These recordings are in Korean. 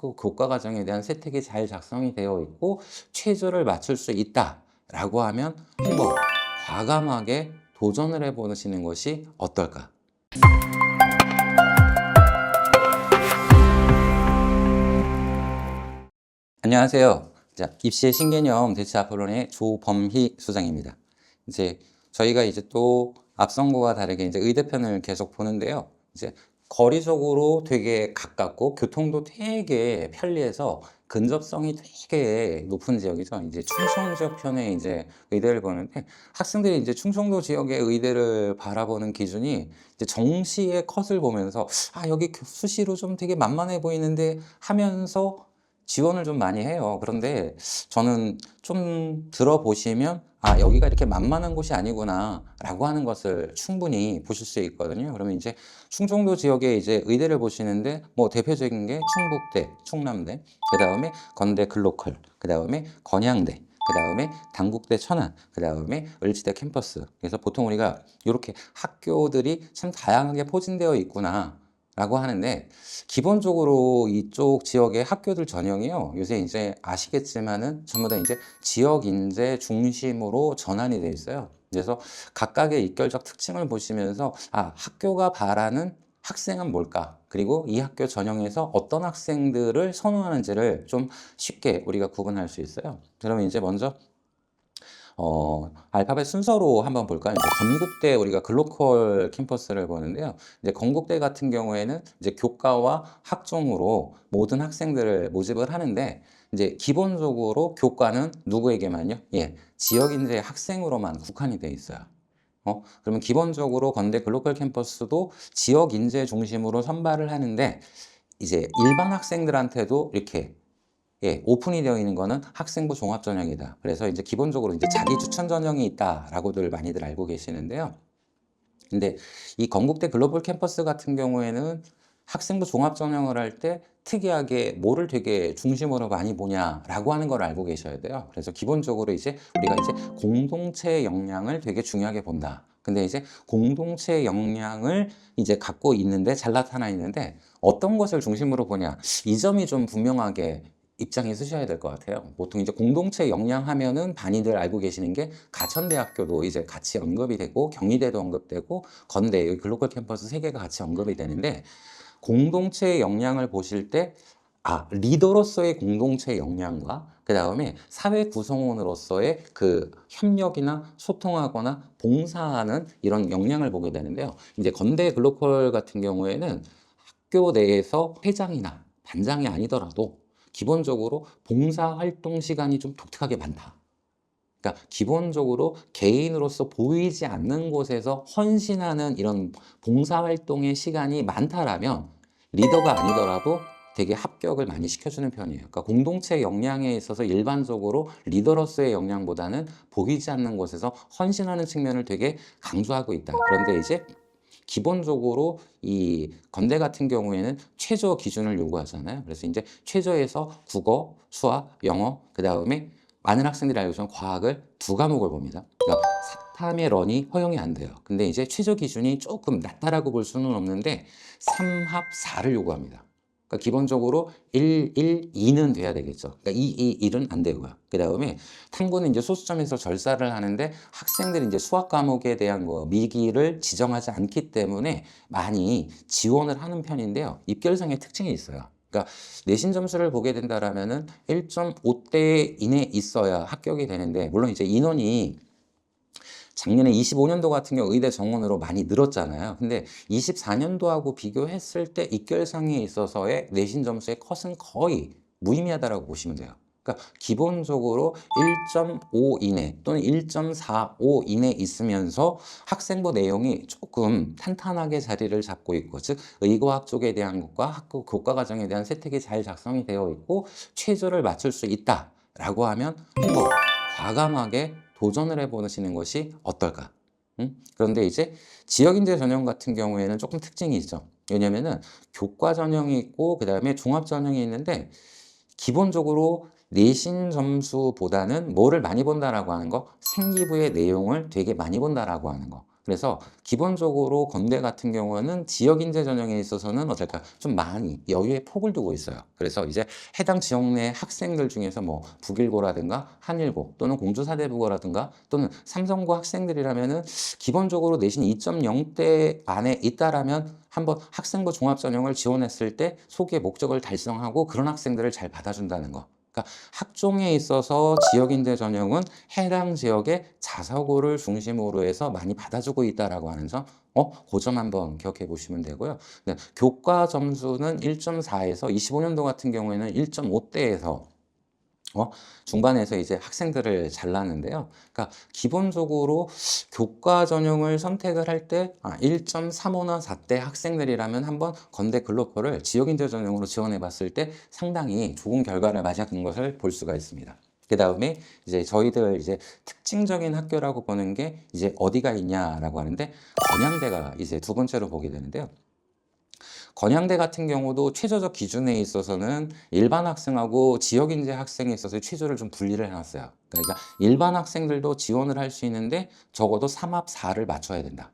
학교 교과 과정에 대한 세택이 잘 작성이 되어 있고 최저를 맞출 수 있다라고 하면 한번 과감하게 도전을 해보시는 것이 어떨까? 안녕하세요. 자, 입시의 신개념 대체아프론의 조범희 소장입니다. 이제 저희가 또 앞선거와 다르게 의대편을 계속 보는데요. 거리적으로 되게 가깝고 교통도 되게 편리해서 근접성이 되게 높은 지역이죠. 충청 지역 편에 의대를 보는데 학생들이 충청도 지역의 의대를 바라보는 기준이 정시의 컷을 보면서 아, 여기 수시로 좀 되게 만만해 보이는데 하면서 지원을 좀 많이 해요. 그런데 저는 좀 들어보시면 아, 여기가 이렇게 만만한 곳이 아니구나 라고 하는 것을 충분히 보실 수 있거든요. 그러면 충청도 지역에 의대를 보시는데 뭐 대표적인 게 충북대, 충남대, 그 다음에 건대 글로컬, 그 다음에 건양대, 그 다음에 단국대 천안, 그 다음에 을지대 캠퍼스. 그래서 보통 우리가 이렇게 학교들이 참 다양하게 포진되어 있구나 라고 하는데 기본적으로 이쪽 지역의 학교들 전형이요. 요새 아시겠지만은 전부 다 지역 인재 중심으로 전환이 돼 있어요. 그래서 각각의 입결적 특징을 보시면서 아, 학교가 바라는 학생은 뭘까? 그리고 이 학교 전형에서 어떤 학생들을 선호하는지를 좀 쉽게 우리가 구분할 수 있어요. 그러면 먼저 알파벳 순서로 한번 볼까요? 건국대 우리가 글로컬 캠퍼스를 보는데요. 건국대 같은 경우에는 교과와 학종으로 모든 학생들을 모집을 하는데 기본적으로 교과는 누구에게만요? 예, 지역인재 학생으로만 국한이 돼 있어요. 그러면 기본적으로 건대 글로컬 캠퍼스도 지역 인재 중심으로 선발을 하는데 일반 학생들한테도 이렇게 예, 오픈이 되어 있는 거는 학생부 종합 전형이다. 그래서 기본적으로 자기 추천 전형이 있다라고들 많이들 알고 계시는데요. 근데 이 건국대 글로벌 캠퍼스 같은 경우에는 학생부 종합 전형을 할 때 특이하게 뭐를 되게 중심으로 많이 보냐라고 하는 걸 알고 계셔야 돼요. 그래서 기본적으로 우리가 공동체 역량을 되게 중요하게 본다. 근데 공동체 역량을 갖고 있는데 잘 나타나 있는데 어떤 것을 중심으로 보냐 이 점이 좀 분명하게 입장에 쓰셔야 될 것 같아요. 보통 공동체 역량 하면은 많이들 알고 계시는 게 가천대학교도 같이 언급이 되고 경희대도 언급되고 건대 여기 글로컬 캠퍼스 세 개가 같이 언급이 되는데 공동체 역량을 보실 때 아, 리더로서의 공동체 역량과 그 다음에 사회 구성원으로서의 그 협력이나 소통하거나 봉사하는 이런 역량을 보게 되는데요. 건대 글로컬 같은 경우에는 학교 내에서 회장이나 반장이 아니더라도 기본적으로 봉사활동 시간이 좀 독특하게 많다. 그러니까 기본적으로 개인으로서 보이지 않는 곳에서 헌신하는 이런 봉사활동의 시간이 많다라면 리더가 아니더라도 되게 합격을 많이 시켜주는 편이에요. 그러니까 공동체 역량에 있어서 일반적으로 리더로서의 역량보다는 보이지 않는 곳에서 헌신하는 측면을 되게 강조하고 있다. 그런데 기본적으로 이 건대 같은 경우에는 최저 기준을 요구하잖아요. 그래서 최저에서 국어, 수학, 영어, 그 다음에 많은 학생들이 알고 있는 과학을 두 과목을 봅니다. 그러니까 3탐의 런이 허용이 안 돼요. 근데 최저 기준이 조금 낮다라고 볼 수는 없는데 3합 4를 요구합니다. 그러니까 기본적으로 1, 1, 2는 돼야 되겠죠. 그러니까 2, 2, 1은 안 되고요. 그 다음에 탐구는 소수점에서 절사를 하는데 학생들이 수학 과목에 대한 미기를 지정하지 않기 때문에 많이 지원을 하는 편인데요. 입결상의 특징이 있어요. 그러니까 내신 점수를 보게 된다라면은 1.5대 이내 있어야 합격이 되는데 물론 인원이 작년에 25년도 같은 경우 의대 정원으로 많이 늘었잖아요. 근데 24년도하고 비교했을 때 입결상에 있어서의 내신 점수의 컷은 거의 무의미하다고 보시면 돼요. 그러니까 기본적으로 1.5 이내 또는 1.45 이내 있으면서 학생부 내용이 조금 탄탄하게 자리를 잡고 있고 즉 의과학 쪽에 대한 것과 학교 교과 과정에 대한 세택이 잘 작성이 되어 있고 최저를 맞출 수 있다라고 하면 한번 과감하게 도전을 해보시는 것이 어떨까? 그런데 지역인재 전형 같은 경우에는 조금 특징이 있죠. 왜냐면은 교과 전형이 있고 그 다음에 종합 전형이 있는데 기본적으로 내신 점수보다는 뭐를 많이 본다라고 하는 거 생기부의 내용을 되게 많이 본다라고 하는 거 그래서 기본적으로 건대 같은 경우는 지역 인재 전형에 있어서는 어떨까 좀 많이 여유의 폭을 두고 있어요. 그래서 이제 해당 지역 내 학생들 중에서 뭐 북일고라든가 한일고 또는 공주사대부고라든가 또는 삼성고 학생들이라면은 기본적으로 내신 2.0대 안에 있다라면 한번 학생부 종합전형을 지원했을 때 소기의 목적을 달성하고 그런 학생들을 잘 받아준다는 거. 그러니까 학종에 있어서 지역인재 전형은 해당 지역의 자사고를 중심으로 해서 많이 받아주고 있다라고 하는 점, 그 점 한번 기억해 보시면 되고요. 네, 교과 점수는 1.4에서 25년도 같은 경우에는 1.5대에서 중반에서 이제 학생들을 잘랐는데요. 그러니까 기본적으로 교과 전형을 선택을 할 때 1.35나 4대 학생들이라면 한번 건대 글로컬을 지역인재 전형으로 지원해 봤을 때 상당히 좋은 결과를 맞이한 것을 볼 수가 있습니다. 그 다음에 이제 저희들 이제 특징적인 학교라고 보는 게 이제 어디가 있냐라고 하는데 건양대가 이제 두 번째로 보게 되는데요. 건양대 같은 경우도 최저적 기준에 있어서는 일반 학생하고 지역인재 학생에 있어서 최저를 좀 분리를 해놨어요. 그러니까 일반 학생들도 지원을 할 수 있는데 적어도 3합 4를 맞춰야 된다.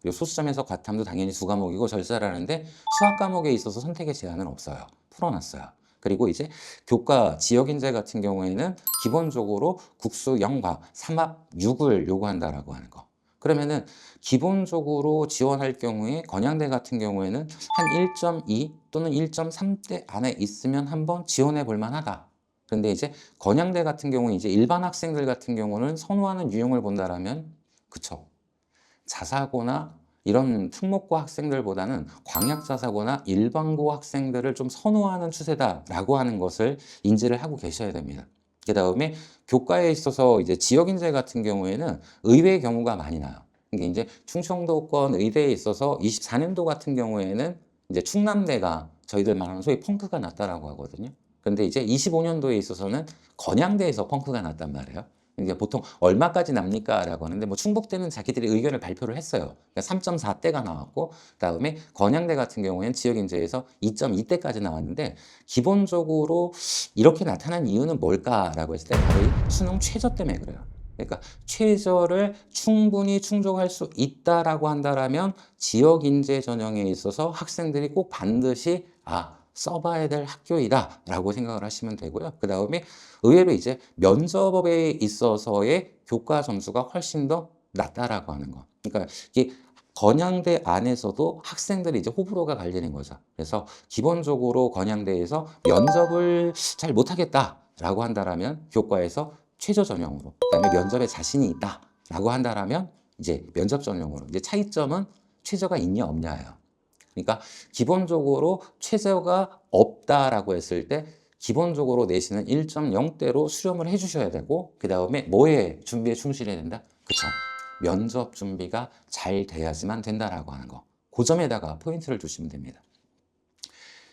그리고 소수점에서 과탐도 당연히 두 과목이고 절차라는데 수학 과목에 있어서 선택의 제한은 없어요. 풀어놨어요. 그리고 이제 교과 지역인재 같은 경우에는 기본적으로 국수 0과 3합 6을 요구한다라고 하는 거. 그러면은 기본적으로 지원할 경우에 건양대 같은 경우에는 한 1.2 또는 1.3대 안에 있으면 한번 지원해 볼 만하다. 근데 이제 건양대 같은 경우는 이제 일반 학생들 같은 경우는 선호하는 유형을 본다라면 그쵸. 자사고나 이런 특목고 학생들보다는 광역자사고나 일반고 학생들을 좀 선호하는 추세다라고 하는 것을 인지를 하고 계셔야 됩니다. 그 다음에 교과에 있어서 이제 지역인재 같은 경우에는 의외의 경우가 많이 나요. 이게 이제 충청도권 의대에 있어서 24년도 같은 경우에는 이제 충남대가 저희들 말하는 소위 펑크가 났다라고 하거든요. 근데 이제 25년도에 있어서는 건양대에서 펑크가 났단 말이에요. 이게 보통 얼마까지 납니까? 라고 하는데 뭐 충북대는 자기들이 의견을 발표를 했어요. 그러니까 3.4대가 나왔고 그다음에 건양대 같은 경우에는 지역인재에서 2.2대까지 나왔는데 기본적으로 이렇게 나타난 이유는 뭘까라고 했을 때 바로 이 수능 최저 때문에 그래요. 그러니까 최저를 충분히 충족할 수 있다라고 한다라면 지역인재 전형에 있어서 학생들이 꼭 반드시 써봐야 될 학교이다라고 생각을 하시면 되고요. 그 다음에 의외로 이제 면접에 있어서의 교과 점수가 훨씬 더 낮다라고 하는 거. 그러니까 이게 건양대 안에서도 학생들이 이제 호불호가 갈리는 거죠. 그래서 기본적으로 건양대에서 면접을 잘 못하겠다라고 한다라면 교과에서 최저 전형으로, 그다음에 면접에 자신이 있다라고 한다라면 이제 면접 전형으로. 이제 차이점은 최저가 있냐 없냐예요. 그러니까 기본적으로 최저가 없다라고 했을 때 기본적으로 내신은 1.0대로 수렴을 해주셔야 되고 그 다음에 뭐에 준비에 충실해야 된다? 그쵸? 면접 준비가 잘 돼야지만 된다라고 하는 거. 그 점에다가 포인트를 두시면 됩니다.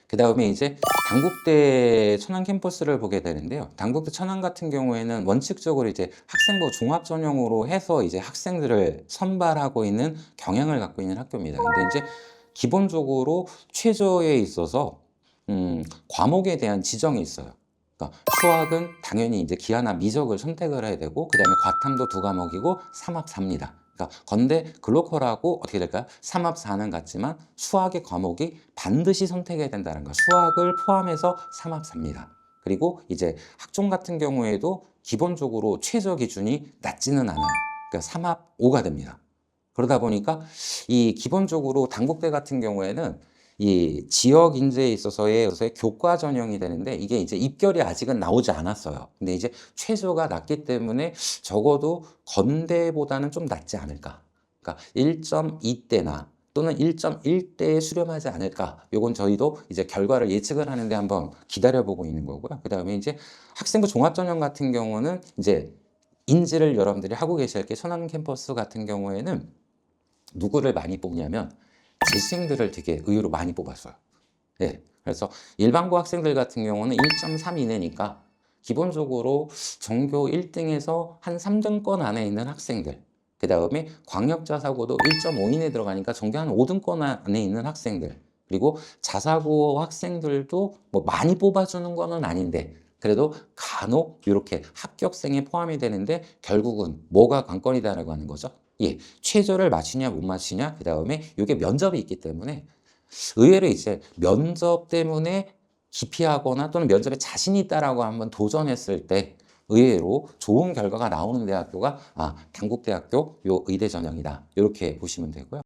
그 다음에 이제 당국대 천안 캠퍼스를 보게 되는데요. 당국대 천안 같은 경우에는 원칙적으로 이제 학생부 종합 전형으로 해서 이제 학생들을 선발하고 있는 경향을 갖고 있는 학교입니다. 근데 이제 기본적으로 최저에 있어서 과목에 대한 지정이 있어요. 그러니까 수학은 당연히 이제 기하나 미적을 선택을 해야 되고 그다음에 과탐도 두 과목이고 3합 4입니다. 그러니까 건대 글로컬하고 어떻게 될까요? 3합 4는 같지만 수학의 과목이 반드시 선택해야 된다는 거. 수학을 포함해서 3합 4입니다. 그리고 이제 학종 같은 경우에도 기본적으로 최저 기준이 낮지는 않아요. 그러니까 3합 5가 됩니다. 그러다 보니까 이 기본적으로 당국대 같은 경우에는 이 지역 인재에 있어서의 교과 전형이 되는데 이게 이제 입결이 아직은 나오지 않았어요. 근데 이제 최저가 낮기 때문에 적어도 건대보다는 좀 낮지 않을까. 그러니까 1.2대나 또는 1.1대에 수렴하지 않을까. 요건 저희도 이제 결과를 예측을 하는데 한번 기다려보고 있는 거고요. 그 다음에 이제 학생부 종합전형 같은 경우는 이제 인지를 여러분들이 하고 계실 게 천안 캠퍼스 같은 경우에는 누구를 많이 뽑냐면 재수생들을 되게 의외로 많이 뽑았어요. 네. 그래서 일반고 학생들 같은 경우는 1.3 이내니까 기본적으로 전교 1등에서 한 3등권 안에 있는 학생들, 그 다음에 광역자사고도 1.5 이내에 들어가니까 전교 한 5등권 안에 있는 학생들, 그리고 자사고 학생들도 뭐 많이 뽑아주는 거는 아닌데 그래도 간혹 이렇게 합격생에 포함이 되는데 결국은 뭐가 관건이다라고 하는 거죠? 예, 최저를 맞추냐 못 맞추냐, 그 다음에 이게 면접이 있기 때문에 의외로 이제 면접 때문에 기피하거나 또는 면접에 자신이 있다라고 한번 도전했을 때 의외로 좋은 결과가 나오는 대학교가 강북대학교 요 의대 전형이다, 이렇게 보시면 되고요.